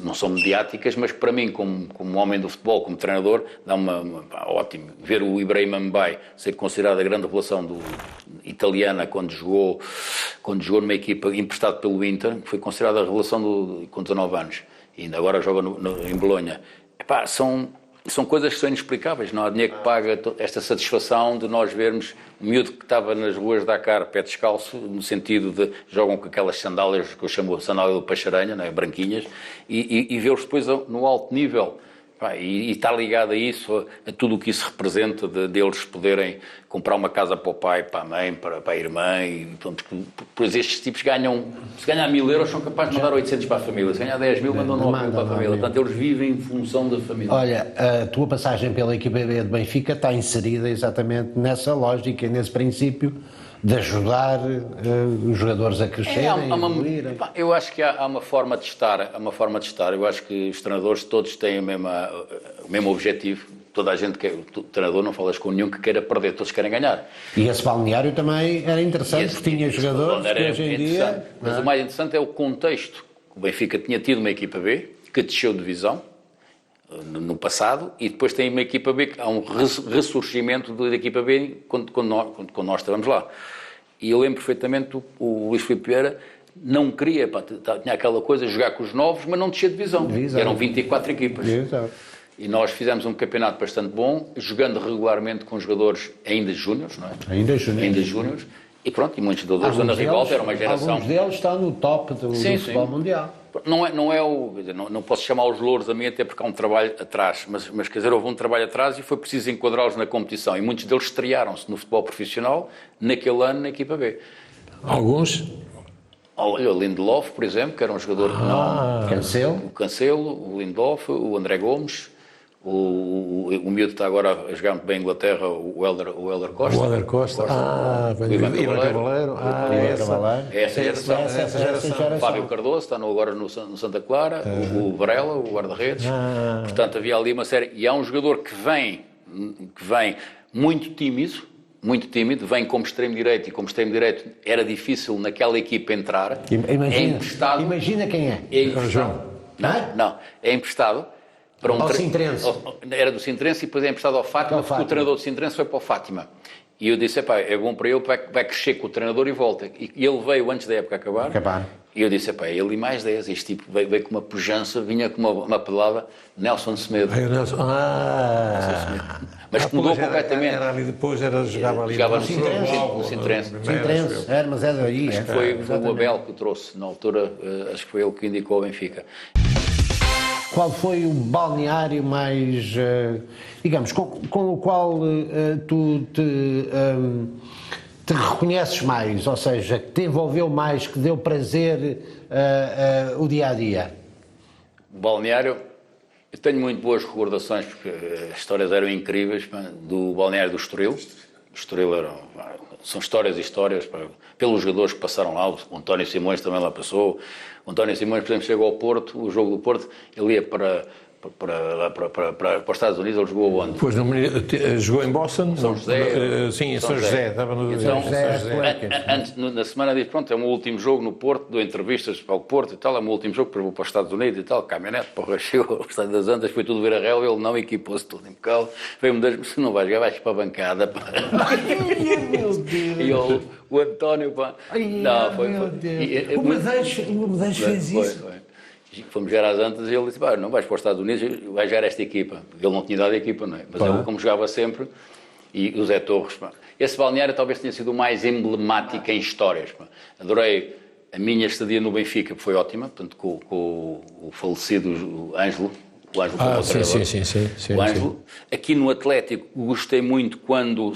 não são mediáticas, mas para mim, como homem do futebol, como treinador, dá ótimo. Ver o Ibrahima Mbaye ser considerado a grande revelação italiana quando jogou numa equipa emprestado pelo Inter, foi considerada a revelação com 19 anos, e ainda agora joga em Bolonha. São coisas que são inexplicáveis, não há dinheiro que paga esta satisfação de nós vermos um miúdo que estava nas ruas de Dakar, pé descalço, no sentido de jogam com aquelas sandálias que eu chamo de sandália do Pacharanha, não é? Branquinhas, e vê-los depois no alto nível. E está ligado a isso, a tudo o que isso representa, deles poderem comprar uma casa para o pai, para a mãe, para a irmã, e portanto, pois estes tipos se ganhar 1.000 euros são capazes de mandar 800 para a família, se ganhar 10 mil mandam 9 mil para a família, portanto eles vivem em função da família.
Olha, a tua passagem pela equipa B de Benfica está inserida exatamente nessa lógica, nesse princípio de ajudar os jogadores a crescerem, a evoluírem.
Eu acho que há uma forma de estar, eu acho que os treinadores todos têm o mesmo objetivo, toda a gente quer, o treinador não falas com nenhum que queira perder, todos querem ganhar.
E esse balneário também era interessante, porque tinha jogadores que hoje em dia...
Mas o mais interessante é o contexto. O Benfica tinha tido uma equipa B, que desceu de divisão, no passado, e depois tem uma equipa B, há um ressurgimento da equipa B quando nós estávamos lá. E eu lembro perfeitamente o Luís Filipe Vieira não queria, tinha aquela coisa de jogar com os novos, mas não descia de divisão. Eram 24 equipas.
Exato.
E nós fizemos um campeonato bastante bom, jogando regularmente com jogadores ainda júniores, não é?
Ainda júniores.
E pronto, e muitos jogadores da Rivalta, era uma geração...
Alguns deles estão no top do futebol mundial.
Não posso chamar os louros a mim, até porque há um trabalho atrás, mas quer dizer, houve um trabalho atrás e foi preciso enquadrá-los na competição, e muitos deles estrearam-se no futebol profissional naquele ano na equipa B.
Alguns?
Olha, o Lindelof, por exemplo, que era um jogador
Cancelo.
O Cancelo, o Lindelof, o André Gomes, o miúdo que está agora a jogar muito bem em Inglaterra, o Hélder Costa.
O Hélder Costa. O
Ivan
Cavaleiro.
Essa geração. Fábio Cardoso, está agora no Santa Clara, o Varela, o guarda-redes. Portanto, havia ali uma série. E há um jogador que vem muito tímido, vem como extremo-direito, e como extremo-direito era difícil naquela equipa entrar.
Imagina quem é.
João. Não. É emprestado para
Ao Sintrense.
Era do Sintrense e depois é emprestado ao Fátima, porque o treinador do Sintrense foi para o Fátima. E eu disse, é bom para ele, vai crescer com o treinador e volta. E ele veio antes da época acabar. E eu disse, ele e mais 10. Este tipo veio com uma pujança, vinha com uma pedalada, Nelson Semedo. Mas que mudou completamente.
Era ali depois, jogava ali.
Jogava no Sintrense.
Mas é daí.
Acho que foi o Abel que o trouxe, na altura, acho que foi ele que indicou o Benfica.
Qual foi o balneário mais, digamos, com o qual tu te reconheces mais, ou seja, que te envolveu mais, que deu prazer o dia-a-dia?
O balneário, eu tenho muito boas recordações, porque as histórias eram incríveis, do balneário do Estoril. O Estoril são histórias e histórias, pelos jogadores que passaram lá. O António Simões também lá passou. O António Simões, por exemplo, chegou ao Porto, o jogo do Porto, ele ia para os Estados Unidos, ele jogou onde?
Depois jogou em Boston.
São José.
Sim, em São José. Estava no
Então,
São José.
Antes, na semana, disse, pronto, é o meu último jogo no Porto, dou entrevistas para o Porto e tal, é o meu último jogo, depois vou para os Estados Unidos e tal, caminhonete, chegou ao Estádio das Antas, foi tudo ver a relva, ele não equipou-se tudo impecável, veio-me dizer, se não vais jogar, vais para a bancada, pá.
Meu Deus!
E o António, pá. Não, foi.
O Medeiros fez isso.
Foi. Fomos jogar às Antas e ele disse, não vais para os Estados Unidos, vais jogar esta equipa. Ele não tinha dado a equipa, não é? Mas ele, como jogava sempre, e o Zé Torres, esse balneário talvez tenha sido o mais emblemático em histórias. Adorei a minha estadia no Benfica, que foi ótima, portanto, com o falecido Ângelo. O Ângelo como
sim.
O Ângelo. Aqui no Atlético, gostei muito quando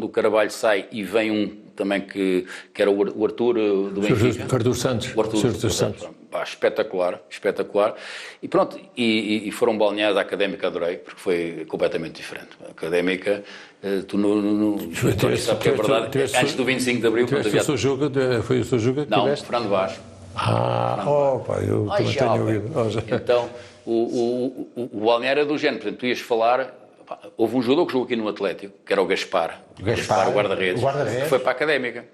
o Carvalho sai e vem também que era o Arthur do Benfica.
Arthur Santos.
O Arthur Santos. Espetacular. E pronto, e foram balneados à Académica, adorei, porque foi completamente diferente. A Académica, tu sabe que é verdade, antes do 25 de Abril...
Foi o seu jogo que
não,
tiveste?
Fernando Vaz.
Eu também tenho ouvido.
Então, o balneário é do género, portanto, tu ias falar... Houve um jogador que jogou aqui no Atlético, que era o Gaspar, o guarda-redes, que foi para a Académica.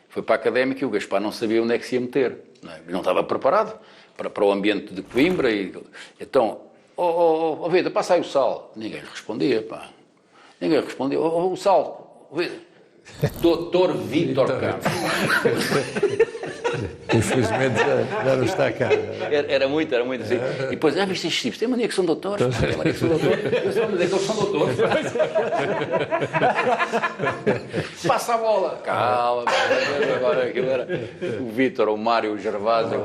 Foi para a Académica e o Gaspar não sabia onde é que se ia meter. Não estava preparado para o ambiente de Coimbra. Então, Vida, passa aí o sal. Ninguém lhe respondia, pá. Ninguém lhe respondia. O sal, Vida. Doutor Vítor Campos.
Infelizmente já não está cá.
Era muito assim. E depois, viste estes tipos, tem mania que são doutores. Tem mania que são doutores. Eu só me dizer que eles são doutores. Passa a bola. Calma. Agora aquilo era o Vítor, o Mário, o Gervásio.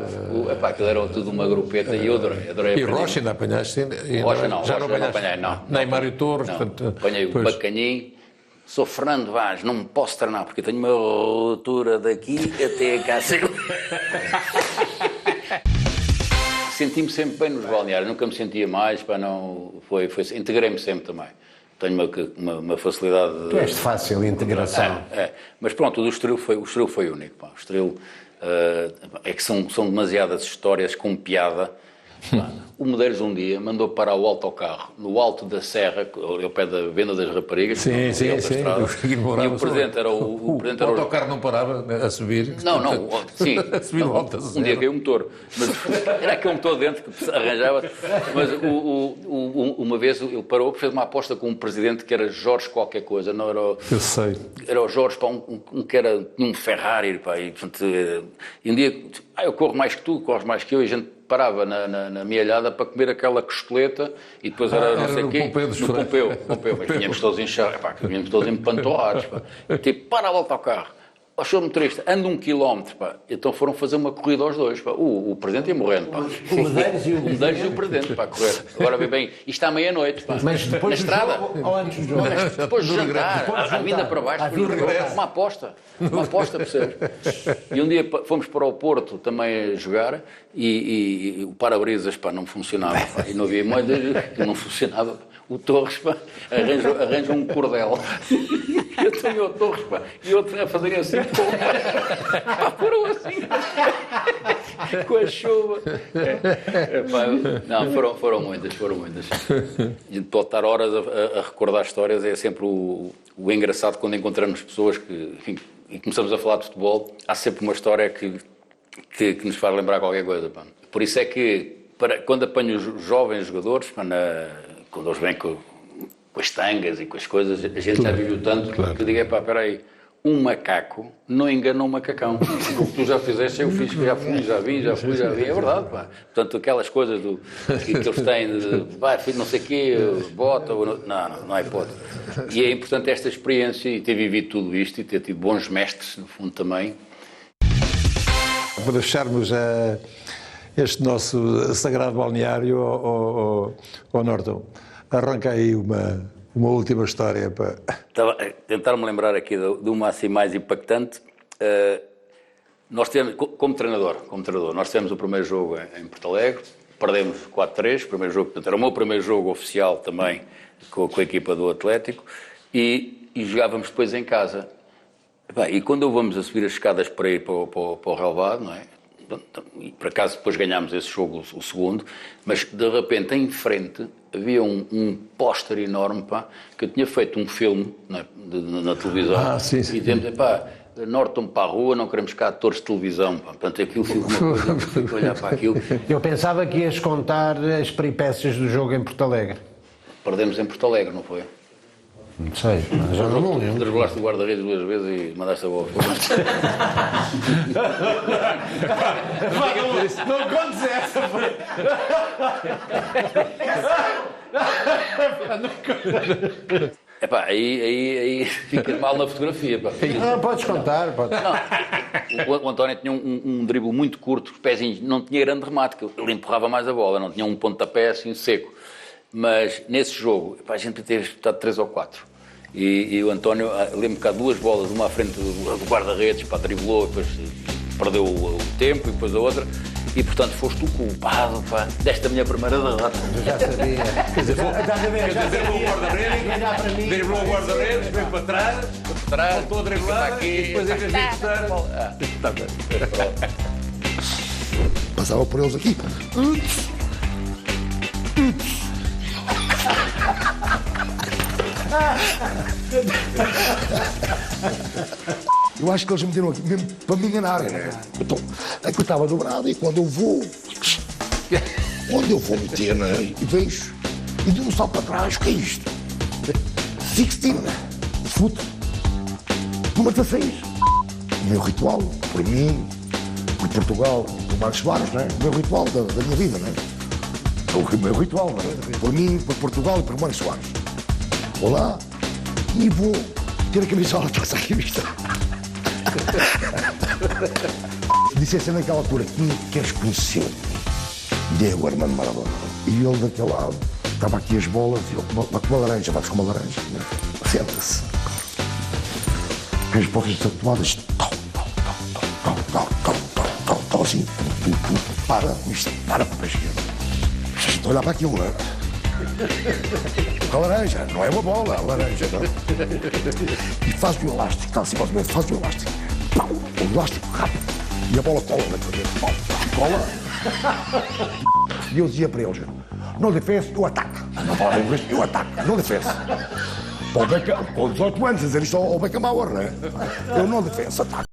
Aquilo era tudo uma grupeta e eu adorei.
E Rocha ainda apanhaste?
Rocha não apanhei, não.
Nem Mário Torres.
Apanhei o Bacaninho. Sou Fernando Vaz, não me posso treinar porque tenho uma altura daqui até cá. Senti-me sempre bem nos balneários, nunca me sentia mais, integrei-me sempre também. Tenho uma facilidade...
Tu és de fácil integração.
Mas pronto, o Estoril foi único. Pá. O Estoril é que são demasiadas histórias com piada. O Medeiros um dia mandou parar o autocarro no alto da serra, ao pé da Venda das Raparigas.
Sim.
E o presidente era o
autocarro não parava a subir.
Não, sim.
A subir o alto da serra.
Um dia caiu o motor. Mas era aquele motor dentro que arranjava. Mas uma vez ele parou, fez uma aposta com um presidente que era Jorge qualquer coisa. Não era
Eu sei.
Era o Jorge, que tinha um Ferrari. Pá, e um dia, eu corro mais que tu, corres mais que eu, e a gente parava na mielhada para comer aquela costeleta e depois era não sei o quê, no Pompeu, mas vinhamos todos vinhamos todos empantoados, tipo, para a volta ao carro, o senhor motorista, anda 1 quilómetro, então foram fazer uma corrida aos dois, o presidente ia morrendo,
O Medeiros
e o presidente, para correr, agora vê bem, isto à meia-noite,
mas depois
na estrada,
ou antes do jogo?
depois de jantar, a vinda para baixo, uma aposta, percebes? E um dia fomos para o Porto também a jogar e o para-brisas, não funcionava, e não havia moeda, não funcionava. O Torres, arranja um cordel. Eu tenho o Torres, e outro a fazerem assim, foram assim, com a chuva. Não, foram muitas. E pode estar horas a recordar histórias, é sempre o engraçado quando encontramos pessoas e começamos a falar de futebol, há sempre uma história que nos faz lembrar qualquer coisa. Por isso é que quando apanho os jovens jogadores, quando eles vêm com as tangas e com as coisas, a gente já viveu tanto que eu digo, espera aí, um macaco não engana um macacão. O que tu já fizeste, eu fiz, já fui, já vi, é verdade, pá. Portanto, aquelas coisas que eles têm de, filho, não sei o quê, bota, não é hipótese. E é importante esta experiência e ter vivido tudo isto e ter tido bons mestres, no fundo, também.
Para fecharmos este nosso sagrado balneário ao Norton, arranca aí uma última história para...
Estava a tentar-me lembrar aqui de uma assim mais impactante. Nós tivemos, como treinador, nós tivemos o primeiro jogo em Porto Alegre, perdemos 4-3, primeiro jogo, portanto, era o meu primeiro jogo oficial também com a equipa do Atlético e jogávamos depois em casa. E quando vamos a subir as escadas para ir para o relvado, não é? E por acaso depois ganhámos esse jogo, o segundo, mas de repente em frente havia um póster enorme, que eu tinha feito um filme na televisão
sim.
E dizemos, Norton para a rua, não queremos cá atores de televisão, portanto aquilo foi uma coisa, eu fui olhar para aquilo.
Eu pensava que ias contar as peripécias do jogo em Porto Alegre.
Perdemos em Porto Alegre, não foi?
Não sei, já não me lembro.
Desgolaste o guarda-redes 2 vezes e mandaste a bola.
Não contes essa,
aí ficas mal na fotografia.
Podes contar, pode.
O António tinha um drible muito curto, os pezinhos, não tinha grande remate, que ele empurrava mais a bola, não tinha um pontapé assim seco. Mas nesse jogo, a gente podia ter disputado 3 ou 4. E o António, lembro que há 2 bolas, uma à frente do guarda-redes, driblou, depois perdeu o tempo e depois a outra. E portanto foste o culpado desta minha primeira derrota.
Já sabia.
Quer dizer, driblou o guarda-redes, driblou o guarda-redes, veio para trás, voltou a driblar e depois em vez de disputar.
Passava por eles aqui. Eu acho que eles me meteram aqui mesmo para me enganarem, né? Então, é que eu estava dobrado e quando eu vou meter, né? E vejo, e dei um salto para trás, o que é isto? 16, foot, número 16. O meu ritual, por mim, por Portugal, por Marcos Soares, né? O meu ritual da minha vida, né? O meu ritual, né? Por mim, por Portugal e por Marcos Soares. Vou lá e vou ter a camisola para sair vista. Disse assim naquela altura, quem queres conhecer? Diego Armando Maradona. E ele daquele lado, estava aqui as bolas, e ele com uma laranja, vai com uma laranja, né? Senta-se. As bolas tatuadas, tal, assim, para para a esquerda. Estou a olhar para aquilo, não é? A laranja, não é uma bola, a laranja, não. E faz o elástico, está assim mais ou menos, faz o elástico. Pau, o elástico rápido. E a bola cola na cabeça. Pau, cola. E eu dizia para eles, não defense, eu ataco. Não fala inglês, eu ataco, não defense. Com 18 anos a dizer isto ao Beckenbauer, não é? Eu não defense, ataco.